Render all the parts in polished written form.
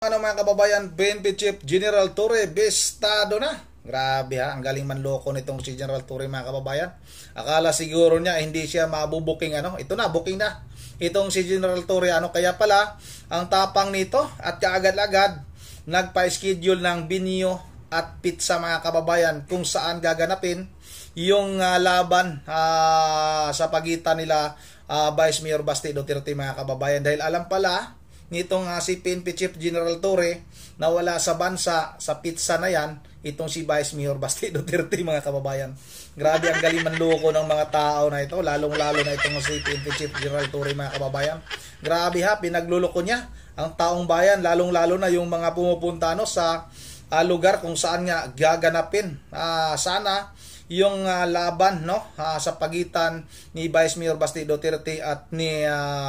Ano mga kababayan, PNP Chief General Torre, bestado na. Grabe ha, ang galing manloko nitong si General Torre mga kababayan. Akala siguro niya hindi siya mabubuking ano. Ito na, booking na. Itong si General Torre ano, kaya pala ang tapang nito at kaagad-agad nagpa-schedule ng binyo at pizza mga kababayan kung saan gaganapin yung laban sa pagitan nila Vice Mayor Basti Duterte mga kababayan. Dahil alam pala nitong si PNP Chief General Torre na wala sa bansa sa pizza na yan, itong si Vice Mayor Basti Duterte mga kababayan. Grabe ang galing manloko ng mga tao na ito, lalong-lalo na itong si PNP Chief General Torre mga kababayan. Grabe ha, pinagluloko niya ang taong bayan, lalong-lalo na yung mga pumupunta sa lugar kung saan nga gaganapin sana yung laban sa pagitan ni Vice Mayor Basti Duterte at ni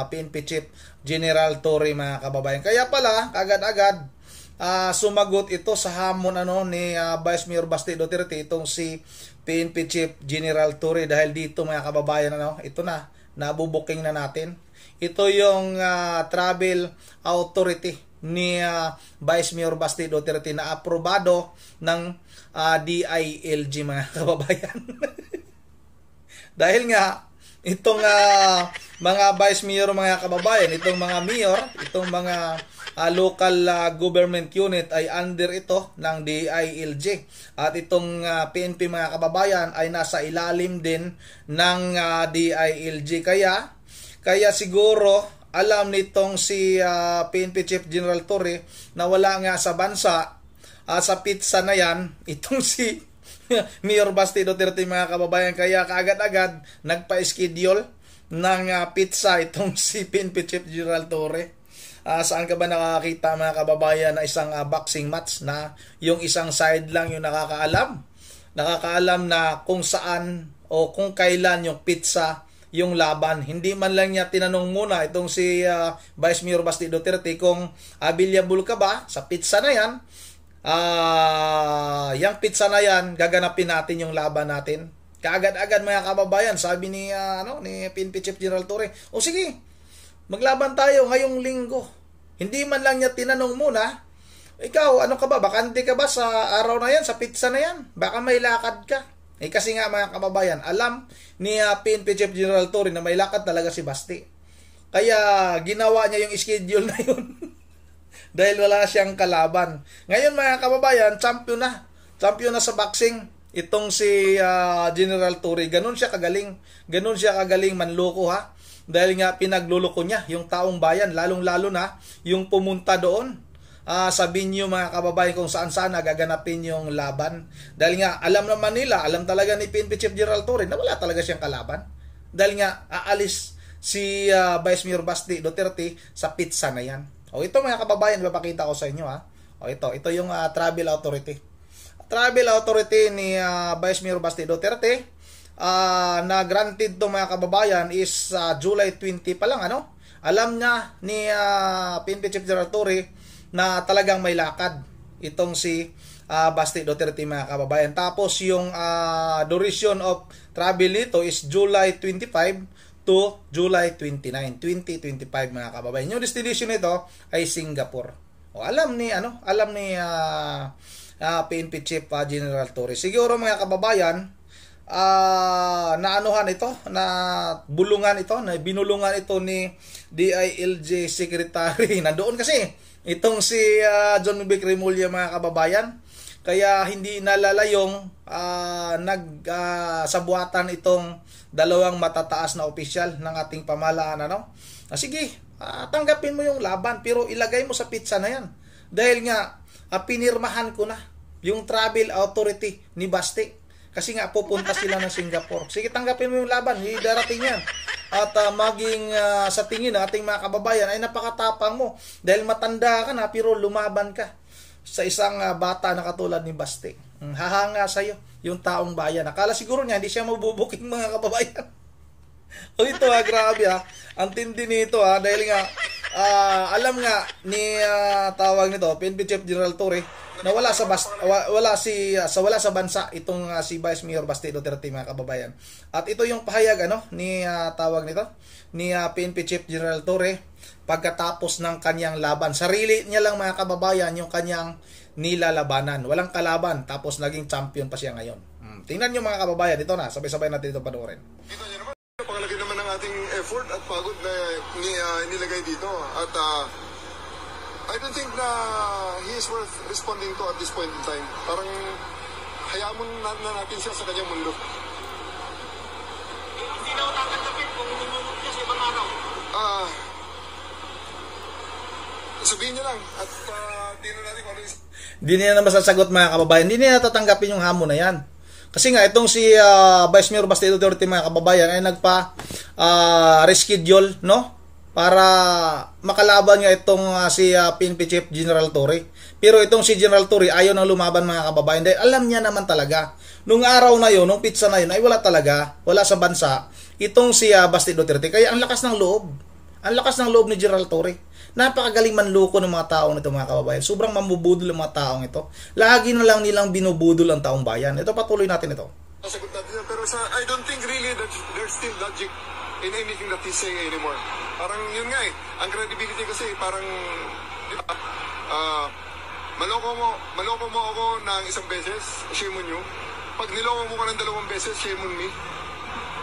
PNP Chief General Torre mga kababayan. Kaya pala agad-agad sumagot ito sa hamon ni Vice Mayor Basti Duterte itong si PNP Chief General Torre dahil dito mga kababayan ito na nabubuking na natin. Ito yung travel authority ni Vice Mayor Basti Duterte na aprobado ng DILG mga kababayan. Dahil nga itong mga Vice Mayor mga kababayan, itong mga mayor, itong mga local government unit ay under ito ng DILG. At itong PNP mga kababayan ay nasa ilalim din ng DILG. Kaya siguro alam nitong si PNP Chief General Torre na wala nga sa bansa sa pizza na yan itong si Mayor Basti Duterte mga kababayan. Kaya kaagad-agad nagpa-schedule ng pizza itong si PNP Chief General Torre. Saan ka ba nakakita mga kababayan na isang boxing match na yung isang side lang yung nakakaalam na kung saan o kung kailan yung pizza yung laban. Hindi man lang niya tinanong muna itong si Vice Mayor Basti Duterte kung available ka ba sa pizza na yan. Yung pizza na yan, gaganapin natin yung laban natin. Kaagad-agad mga kababayan, sabi ni PNP Chief General Torre, o sige, maglaban tayo ngayong linggo. Hindi man lang niya tinanong muna, ikaw, ano ka ba? Bakante ka ba sa araw na yan, sa pizza na yan? Baka may lakad ka. Kasi nga mga kababayan, alam ni PNP Chief General Torre na may lakad talaga si Basti. Kaya ginawa niya yung schedule na yun. Dahil wala siyang kalaban. Ngayon mga kababayan, champion na. Champion na sa boxing. Itong si General Torre, ganun siya kagaling manloko ha. Dahil nga pinagluloko niya yung taong bayan, lalong-lalo na yung pumunta doon. Sabihin niyo mga kababayan kung saan-saan gaganapin yung laban. Dahil nga alam naman nila, alam talaga ni PNP Chief General Torre na wala talaga siyang kalaban. Dahil nga aalis si Vice Mayor Basti Duterte sa pizza na yan. O ito mga kababayan, papakita ko sa inyo ha. O ito yung travel authority. Travel authority ni Vice Mayor Basti Duterte na granted to mga kababayan is July 20 pa lang Alam niya ni PNP Chief General Torre na talagang may lakad itong si Basti Duterte mga kababayan. Tapos yung duration of travel nito is July 25 to July 29, 2025 mga kababayan. Yung destination nito ay Singapore. O alam ni PNP Chief General Torre. Siguro mga kababayan, binulungan ito ni DILG Secretary. Nandoon kasi itong si John Vic Remulla mga kababayan. Kaya hindi nalalayong nagsabuatan itong dalawang matataas na opisyal ng ating pamahalaan. Sige, tanggapin mo yung laban pero ilagay mo sa pizza na yan. Dahil nga, pinirmahan ko na yung travel authority ni Basti. Kasi nga, pupunta sila ng Singapore. Sige, tanggapin mo yung laban. Darating yan. At maging sa tingin ng ating mga kababayan ay napakatapang mo. Dahil matanda ka na pero lumaban ka sa isang bata na katulad ni Basti. Hahanga sa'yo yung taong bayan. Akala siguro niya hindi siya mabubuking mga kababayan. O ito grabe ang tindi nito dahil nga alam nga ni tawag nito PNP Chief General Torre na wala sa bansa itong si Vice Mayor Basti Duterte, mga kababayan. At ito yung pahayag ni tawag nito ni PNP Chief General Torre pagkatapos ng kanyang laban. Sarili niya lang, mga kababayan, yung kanyang nilalabanan. Walang kalaban, tapos naging champion pa siya ngayon. Tingnan nyo, mga kababayan, ito na, sabay-sabay natin ito panoorin. Kita nyo naman, pangalagay naman ng ating effort at pagod na nilagay dito. At I don't think na he is worth responding to at this point in time. Parang hayaan mo na natin siya sa kanyang mundo. Hindi na ako tatanggapin kung umumulog siya sa ibang araw. Sabihin niya lang at tingnan natin kung ano yung... Hindi niya na masasagot, mga kababayan. Hindi niya tatanggapin yung hamon na yan. Kasi nga, itong si Vice Mayor Basti Duterte, mga kababayan, ay reschedule, no? Para makalaban nga itong si PNP Chief General Torre. Pero itong si General Torre ayaw nang lumaban, mga kababayan, dahil alam niya naman talaga, nung araw na yun, nung pizza na yun, ay wala talaga, wala sa bansa, itong si Basti Duterte. Kaya ang lakas ng loob. Ang lakas ng loob ni General Torre. Napakagaling manloko ng mga taong ito, mga kababayan. Sobrang mambubudol ng mga taong ito. Lagi na lang nilang binubudol ang taong bayan. Ito, patuloy natin ito. Sagot natin, pero I don't think really that there's still logic in anything that he's saying anymore. Parang yun nga ang credibility kasi parang, di ba, maloko mo ako ng isang beses, shame on you. Pag niloko mo ka ng 2 beses, shame on me.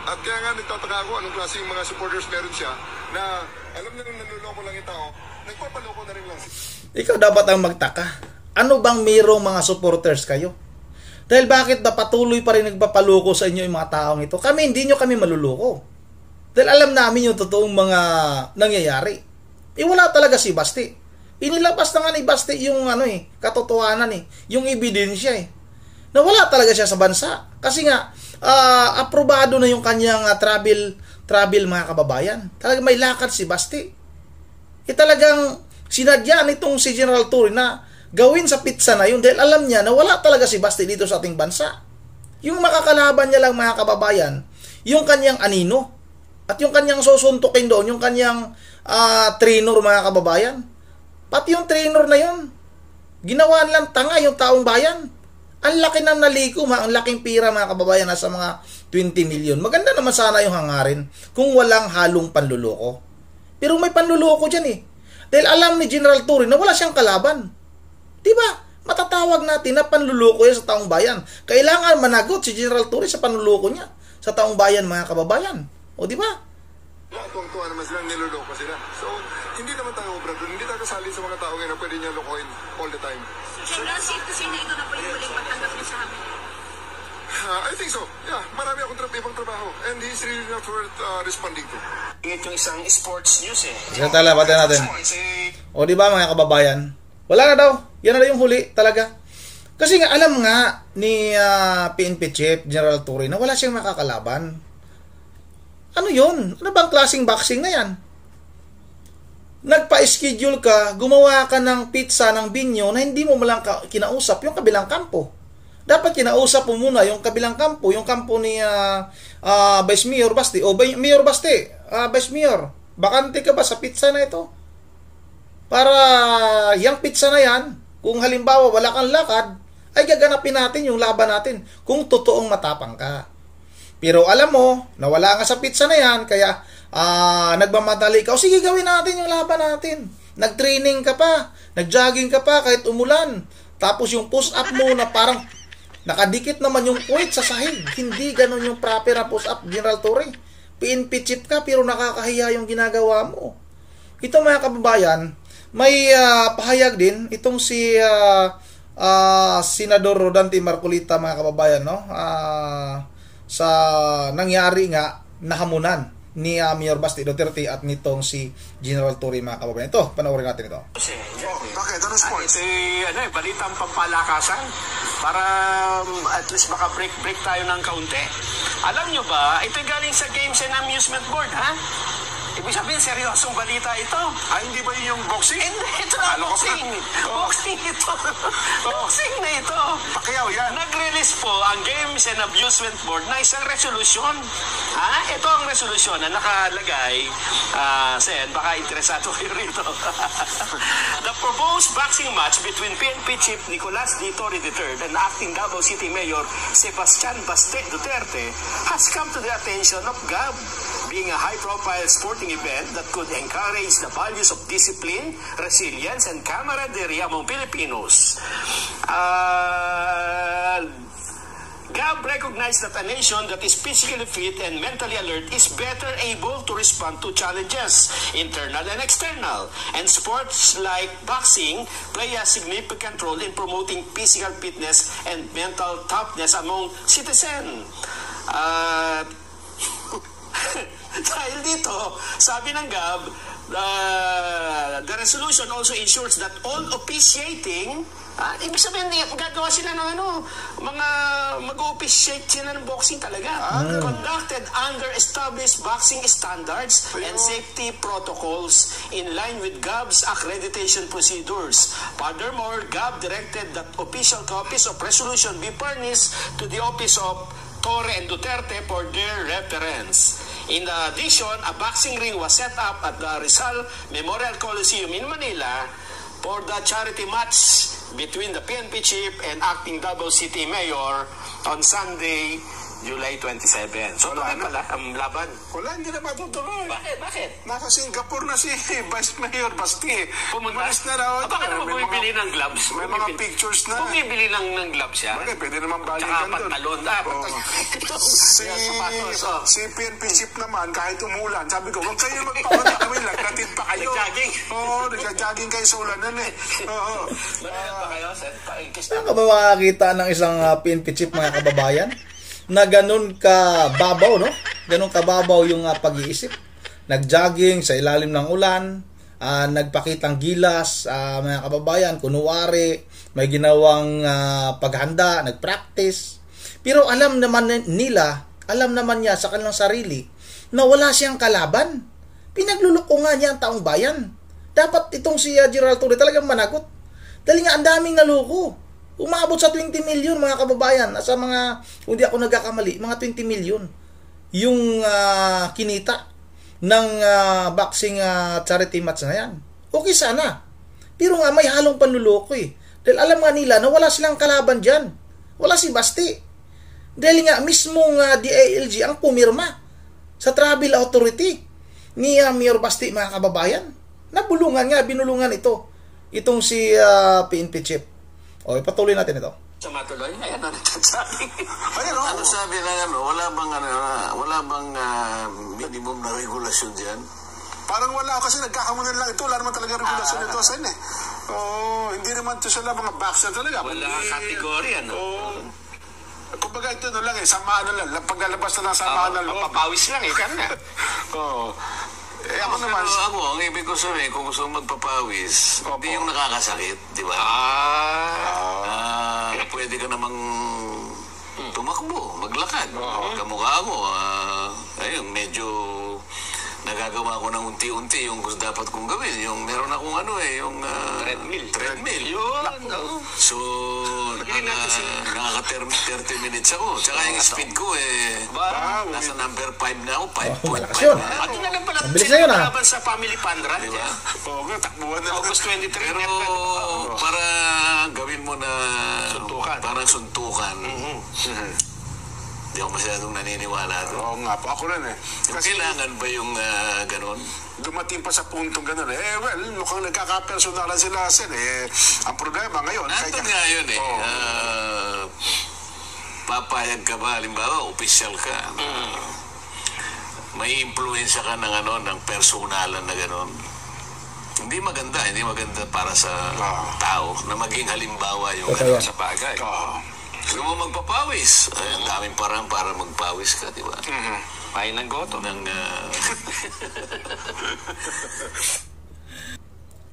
At kaya nga nagtataka ako anong klase yung mga supporters meron siya na alam na nung naluloko lang yung tao, nagpapaloko na rin lang. Ikaw dapat ang magtaka. Ano bang mayroong mga supporters kayo? Dahil bakit ba patuloy pa rin nagpapaloko sa inyo yung mga taong ito? Hindi nyo kami maluloko. Dahil alam namin yung totoong mga nangyayari. Wala talaga si Basti. Inilabas na nga ni Basti yung katotohanan yung ebidensya na wala talaga siya sa bansa. Kasi nga, aprobado na yung kanyang travel, mga kababayan. Talagang may lakad si Basti. Talagang sinadya nitong si General Torre na gawin sa pizza na yun dahil alam niya na wala talaga si Basti dito sa ating bansa. Yung makakalaban niya lang, mga kababayan, yung kanyang anino at yung kanyang susuntukin doon, yung kanyang trainer, mga kababayan. Pati yung trainer na yun, ginawa lang tanga yung taong bayan. Ang laki ng naliko, ang laking pira, mga kababayan, nasa mga 20 million. Maganda naman sana yung hangarin kung walang halong panluloko. Pero may panluloko dyan Dahil alam ni General Torre na wala siyang kalaban. Diba? Matatawag natin na panluloko yan sa taong bayan. Kailangan managot si General Torre sa panluloko niya sa taong bayan, mga kababayan. O diba? Tuwang-tuwa naman sila, niloloko sila. So, hindi naman tayo obra doon. Hindi tayo kasali sa mga tao na pwede niya lokohin all the time. General, kasi ito na po yung huling pagtanggap niya sa amin. I think so. Yeah, marami akong ibang trabaho. And he's really not worth responding to. Ito yung isang sports news Sige tala, pati natin. O diba, mga kababayan? Wala na daw. Yan na yung huli talaga. Kasi nga, alam nga ni PNP Chief General Torre na wala siyang makakalaban. Ano yun? Ano bang klaseng boxing na yan? Nagpa-schedule ka, gumawa ka ng pizza ng binyo na hindi mo malang kinausap yung kabilang kampo. Dapat kinausap mo muna yung kabilang kampo, yung kampo ni Vice Mayor Basti. O Mayor Basti, Vice Mayor, bakante ka ba sa pizza na ito? Para yung pizza na yan, kung halimbawa wala kang lakad, ay gaganapin natin yung laban natin kung totoong matapang ka. Pero alam mo, na wala ka sa pizza na yan, kaya nagmamadali ka, o sige gawin natin yung laban natin. Nag-training ka pa, nag-jogging ka pa kahit umulan. Tapos yung push-up mo na parang nakadikit naman yung puwit sa sahig. Hindi ganun yung proper na push-up, General Torre. PNP Chief ka pero nakakahiya yung ginagawa mo. Ito, mga kababayan, may pahayag din itong si Senador Rodante Marcolita, mga kababayan, no? Sa nangyari nga nahamunan ni Mayor Basti Duterte at nitong si General Torre, mga kababayan. Ito, panoorin natin ito. Bakit? Ano sports? Balitang pampalakasan para at least maka-break tayo ng kaunti. Alam nyo ba, ito galing sa Games and Amusement Board, ha? Ibig sabihin, seryosong balita ito. Hindi ba yun yung boxing? Hindi, ito na boxing. boxing ito. Boxing na ito. Pacquiao yan. Nag-release po ang Games and Amusement Board na isang resolusyon. Ito ang resolusyon na nakalagay. Sen, baka interesado kayo rito. The proposed boxing match between PNP Chief Nicolas D. Torre III and acting Davao City Mayor Sebastian Baste Duterte has come to the attention of GAB, being a high-profile sporting event that could encourage the values of discipline, resilience, and camaraderie among Filipinos. GAB recognized that a nation that is physically fit and mentally alert is better able to respond to challenges, internal and external. And sports like boxing play a significant role in promoting physical fitness and mental toughness among citizens. Dahil dito, sabi ng GAB, the resolution also ensures that all officiating, ibig sabihin, gagawa sila ng mga mag-officiate sila ng boxing talaga. Conducted under established boxing standards and safety protocols in line with GAB's accreditation procedures. Furthermore, GAB directed that official copies of resolution be furnished to the office of Torre and Duterte for their reference. In addition, a boxing ring was set up at the Rizal Memorial Coliseum in Manila for the charity match between the PNP chief and acting Davao City Mayor on Sunday, July 27. So, tuloy pala ang laban. Wala, hindi na matutuloy. Bakit? Nasa Singapore na si Vice Mayor Basti. Pumunta na raw. Baka naman bumibili ng gloves. May mga pictures na. Bumibili lang ng gloves yan. Bagay, pwede naman balikan doon. Tsaka pantalon. Si PNP chief naman, kahit umulan, sabi ko, huwag kayo magpapunta kami lang, natin pa kayo. Nag-jogging. Oo, nag-jogging kayo sa ulanan eh. Oo. Manonood ba kayo? Saan ka ba makakita ng isang PNP chief, mga kababayan, na ganun kababaw, no? Ganun kababaw yung pag-iisip. Nag-jogging sa ilalim ng ulan, nagpakitang gilas, mga kababayan, kunwari, may ginawang paghanda, nag-practice. Pero alam naman niya sa kanilang sarili na wala siyang kalaban. Pinagluloko nga niya ang taong bayan. Dapat itong si Gerald Torre talagang managot. Dahil nga ang daming naloko. Umabot sa 20 million, mga kababayan. Sa mga, kung di ako nagkakamali, mga 20 million yung kinita ng boxing charity match na yan. Okay sana. Pero nga may halong panluloko eh. Dahil alam nga nila na wala silang kalaban dyan. Wala si Basti. Dahil nga mismong DILG ang pumirma sa travel authority ni Mayor Basti, mga kababayan. Nabulungan nga, binulungan itong si PNP chief. O, ipatuloy natin ito. Sa matuloy, ayan na nagsasabi. Ano sabi na wala bang minimum na regulasyon diyan? Parang wala kasi nagkakamunan lang ito. Wala naman talaga regulasyon ito sa eh. Hindi naman ito sila mga boxer talaga. Wala kategory, Kumbaga ito na lang samaan na lang. Paglalabas na lang samaan na lang. Papawis lang kanya. Ako naman, ang ibig ko sabihin, kung gusto magpapawis, hindi yung nakakasakit, di ba? Pwede ka namang tumakbo, maglakad. Kamukha mo, ayun, medyo nagagawa ko ng unti-unti yung gusto dapat kong gawin. Yung meron akong yung treadmill. Yun. So, nakaka-30 minutes ako. Tsaka yung speed ko nasa number 5 na ako, 5.5 na. At na lang pala Mabilis na yun, laban sa Family Pandra. Diba? Takbuhan na lang. August 23. Pero para gawin mo na parang suntukan, hindi ako masyadong naniniwala doon. Oo nga po, ako rin Kasi kailangan ba yung ganon? Dumating pa sa puntong gano'n mukhang nagkakapersonalan sila ang problema ngayon. Nandun nga yun papayag ka ba, halimbawa, opisyal ka, may influensya ka ng personalan na gano'n. Hindi maganda para sa tao na maging halimbawa yung sa bagay. Gusto mo magpapawis? Ang daming parang para magpawis ka, di ba? Pahin ng goto.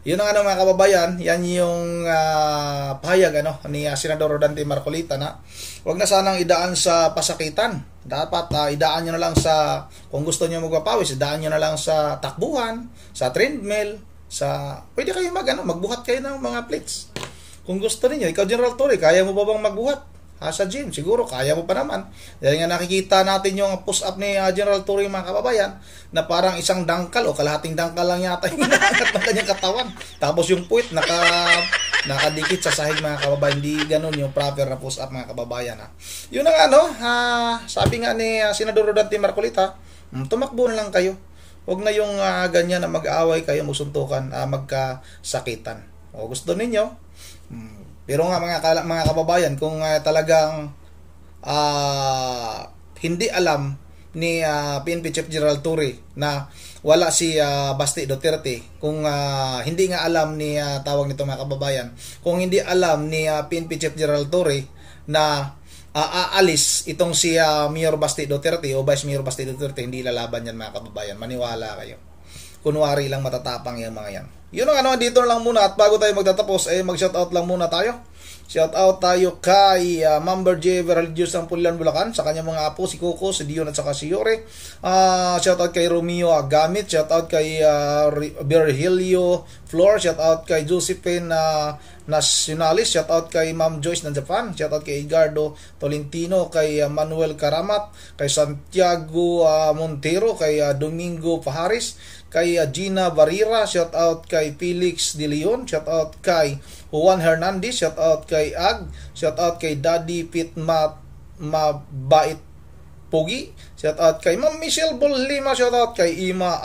Yun ang mga kababayan, yan yung pahayag ni Senador Rodante Marcolita na huwag na sanang idaan sa pasakitan. Dapat idaan nyo na lang sa, kung gusto nyo magpapawis, idaan nyo na lang sa takbuhan, sa treadmill, pwede kayo magbuhat kayo ng mga plates. Kung gusto ninyo, ikaw General Torre, kaya mo ba bang magbuhat? Sa gym, siguro kaya mo pa naman. Dahil nga nakikita natin yung push-up ni General Torre, mga kababayan, na parang isang dangkal o kalahating dangkal lang yata yung inaangat ng kanyang katawan. Tapos yung puwit nakadikit sa sahig, mga kababayan. Hindi ganun yung proper na push-up, mga kababayan. Yun ang sabi nga ni Senador Rodante Marcolita, tumakbo na lang kayo. Huwag na yung ganyan na mag-aaway kayo, magsuntukan, magkasakitan. O gusto ninyo, pero nga mga kababayan, kung talagang hindi alam ni PNP Chief General Torre na wala si Basti Duterte, kung hindi nga alam ni tawag nito, mga kababayan, kung hindi alam ni PNP Chief General Torre na aalis itong si Mayor Basti Duterte o Vice Mayor Basti Duterte, hindi lalaban yan, mga kababayan. Maniwala kayo. Kunwari lang matatapang yung mga yan. Yun ang dito lang muna, at bago tayo magtatapos, mag-shoutout lang muna tayo. Shoutout tayo kay Member J. Veraldios ng Pulilan, Bulacan, sa kanyang mga apo, si Coco, si Dion at saka si Yore. Shoutout kay Romeo Agamit, shoutout kay Virgilio Flor, shoutout kay Josephine Nacionalis, shoutout kay Ma'am Joyce ng Japan, shoutout kay Edgardo Tolentino, kay Manuel Karamat, kay Santiago Montero, kay Domingo Paharis, kay Gina Barrera, shoutout kay Felix De Leon, shoutout kay Juan Hernandez, shoutout kay Ag, shoutout kay Daddy Pit Mabait Pogi, shoutout kay Ma'am Michelle Bolima, shoutout kay Ima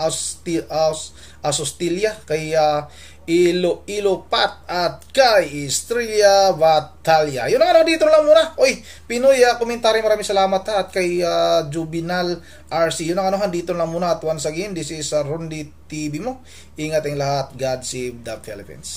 Asustilia, kay Ilo Pat at kay Estrella Batalya. Yun na dito lang muna. Oy, Pinoy komentary, maraming salamat at kay Juvenal RC. Yun na dito lang muna, at once again, this is Rondi TV mo. Ingat ang lahat. God save the Philippines.